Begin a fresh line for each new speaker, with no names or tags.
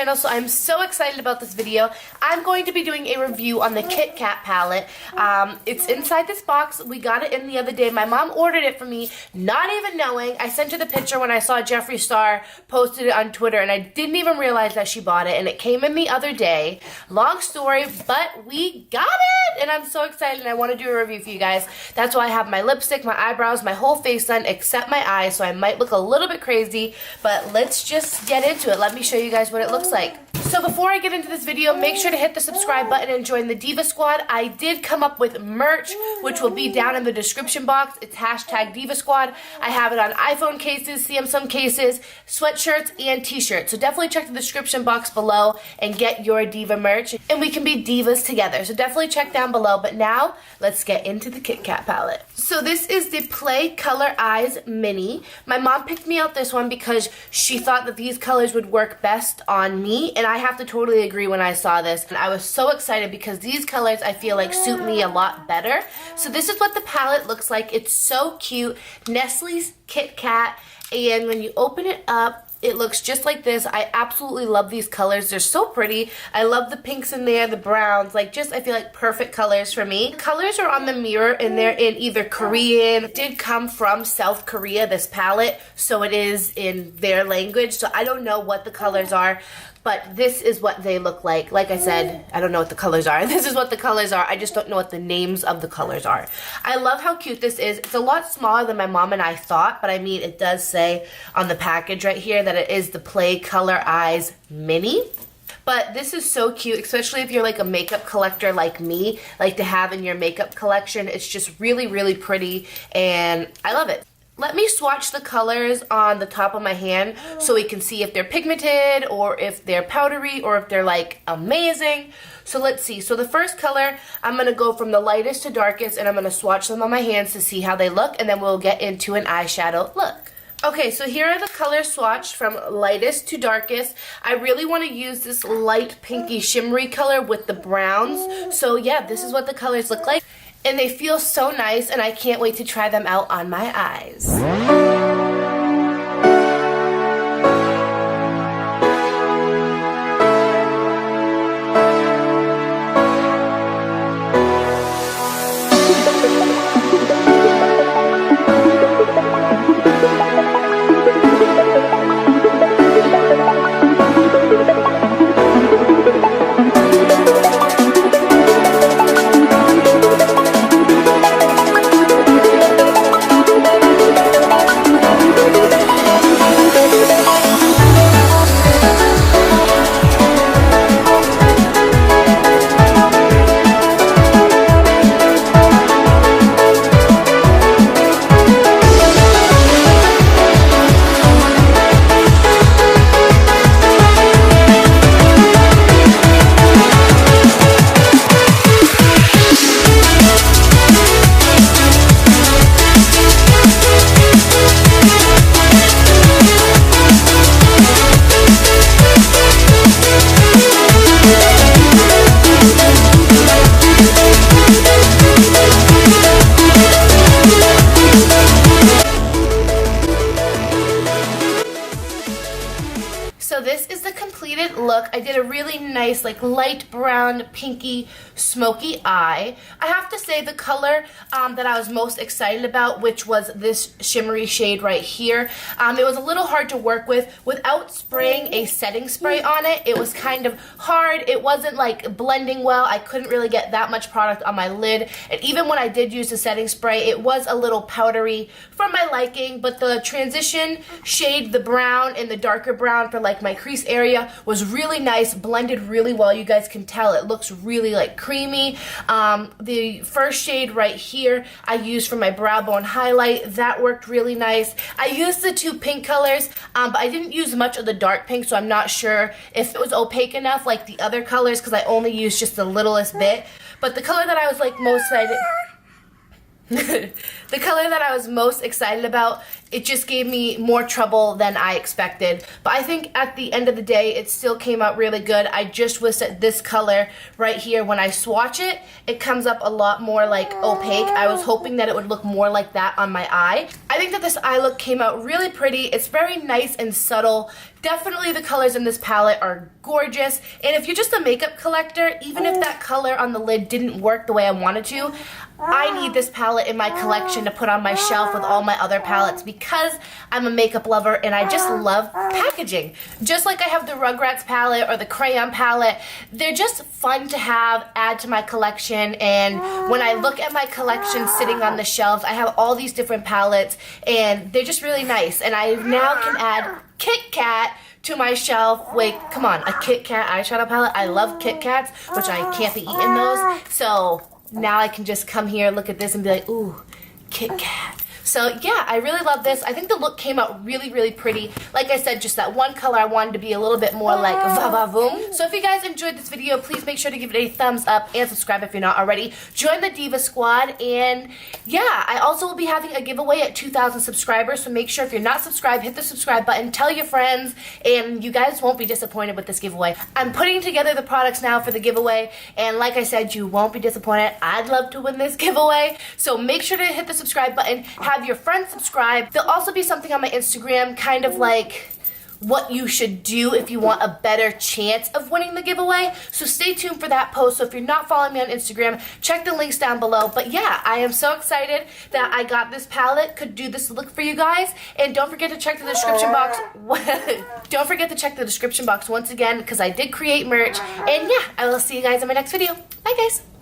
channel, so I'm so excited about this video. I'm going to be doing a review on the Kit Kat palette. It's inside this box. We got it in the other day. My mom ordered it for me, not even knowing. I sent her the picture when I saw Jeffree Star posted it on Twitter, and I didn't even realize that she bought it, and it came in the other day. Long story, but we got it, and I'm so excited, and I want to do a review for you guys. That's why I have my lipstick, my eyebrows, my whole face done except my eyes, so I might look a little bit crazy, but let's just get into it. Let me show you guys what it looks like. So before I get into this video, make sure to hit the subscribe button and join the Diva Squad. I did come up with merch, which will be down in the description box. It's hashtag Diva Squad. I have it on iPhone cases, Samsung cases, sweatshirts, and t-shirts. So definitely check the description box below and get your Diva merch, and we can be divas together. So definitely check down below. But now, let's get into the Kit Kat palette. So this is the Play Color Eyes Mini. My mom picked me out this one because she thought that these colors would work best on me, and I have to totally agree when I saw this. And I was so excited because these colors I feel like suit me a lot better. So this is what the palette looks like. It's so cute. Nestle's Kit Kat, and when you open it up, it looks just like this. I absolutely love these colors. They're so pretty. I love the pinks in there, the browns, like just I feel like perfect colors for me. The colors are on the mirror and they're in either Korean. It did come from South Korea, this palette, so it is in their language. So I don't know what the colors are, but this is what they look like. Like I said, I don't know what the colors are. This is what the colors are. I just don't know what the names of the colors are. I love how cute this is. It's a lot smaller than my mom and I thought, but I mean, it does say on the package right here that it is the Play Color Eyes Mini. But this is so cute, especially if you're like a makeup collector like me, like to have in your makeup collection. It's just really, really pretty, and I love it. Let me swatch the colors on the top of my hand so we can see if they're pigmented or if they're powdery or if they're like amazing. So let's see. So the first color, I'm going to go from the lightest to darkest, and I'm going to swatch them on my hands to see how they look, and then we'll get into an eyeshadow look. Okay, so here are the colors swatched from lightest to darkest. I really want to use this light pinky shimmery color with the browns. So yeah, this is what the colors look like. And they feel so nice, and I can't wait to try them out on my eyes. So this is the completed look. I did a really nice like light brown pinky smoky eye. I have to say the color that I was most excited about, which was this shimmery shade right here, it was a little hard to work with. Without spraying a setting spray on it, it was kind of hard. It wasn't like blending well. I couldn't really get that much product on my lid, and even when I did use the setting spray, it was a little powdery for my liking, but the transition shade, the brown and the darker brown for like my crease area was really nice, blended really well. You guys can tell it looks really like creamy. The first shade right here I used for my brow bone highlight. That worked really nice. I used the two pink colors, but I didn't use much of the dark pink, so I'm not sure if it was opaque enough like the other colors because I only used just the littlest bit. But the color that I was like most excited the color that I was most excited about it just gave me more trouble than I expected. But I think at the end of the day, it still came out really good. I just wish that this color right here, when I swatch it, it comes up a lot more like opaque. I was hoping that it would look more like that on my eye. I think that this eye look came out really pretty. It's very nice and subtle. Definitely the colors in this palette are gorgeous. And if you're just a makeup collector, even if that color on the lid didn't work the way I wanted to, I need this palette in my collection to put on my shelf with all my other palettes because I'm a makeup lover and I just love packaging. Just like I have the Rugrats palette or the crayon palette, they're just fun to have, add to my collection. And when I look at my collection sitting on the shelves, I have all these different palettes and they're just really nice. And I now can add Kit Kat to my shelf. Wait, come on, a Kit Kat eyeshadow palette. I love Kit Kats, which I can't be eating those. So now I can just come here, look at this, and be like, ooh, Kit Kat. So yeah, I really love this. I think the look came out really, really pretty. Like I said, just that one color I wanted to be a little bit more like va-va-voom. So if you guys enjoyed this video, please make sure to give it a thumbs up and subscribe if you're not already. Join the Diva Squad. And yeah, I also will be having a giveaway at 2,000 subscribers. So make sure if you're not subscribed, hit the subscribe button, tell your friends, and you guys won't be disappointed with this giveaway. I'm putting together the products now for the giveaway. And like I said, you won't be disappointed. I'd love to win this giveaway. So make sure to hit the subscribe button. Have your friends subscribe. There'll also be something on my Instagram, kind of like what you should do if you want a better chance of winning the giveaway. So stay tuned for that post. So if you're not following me on Instagram, check the links down below. But yeah, I am so excited that I got this palette, could do this look for you guys. And don't forget to check the description box. Don't forget to check the description box once again because I did create merch. And yeah, I will see you guys in my next video. Bye guys.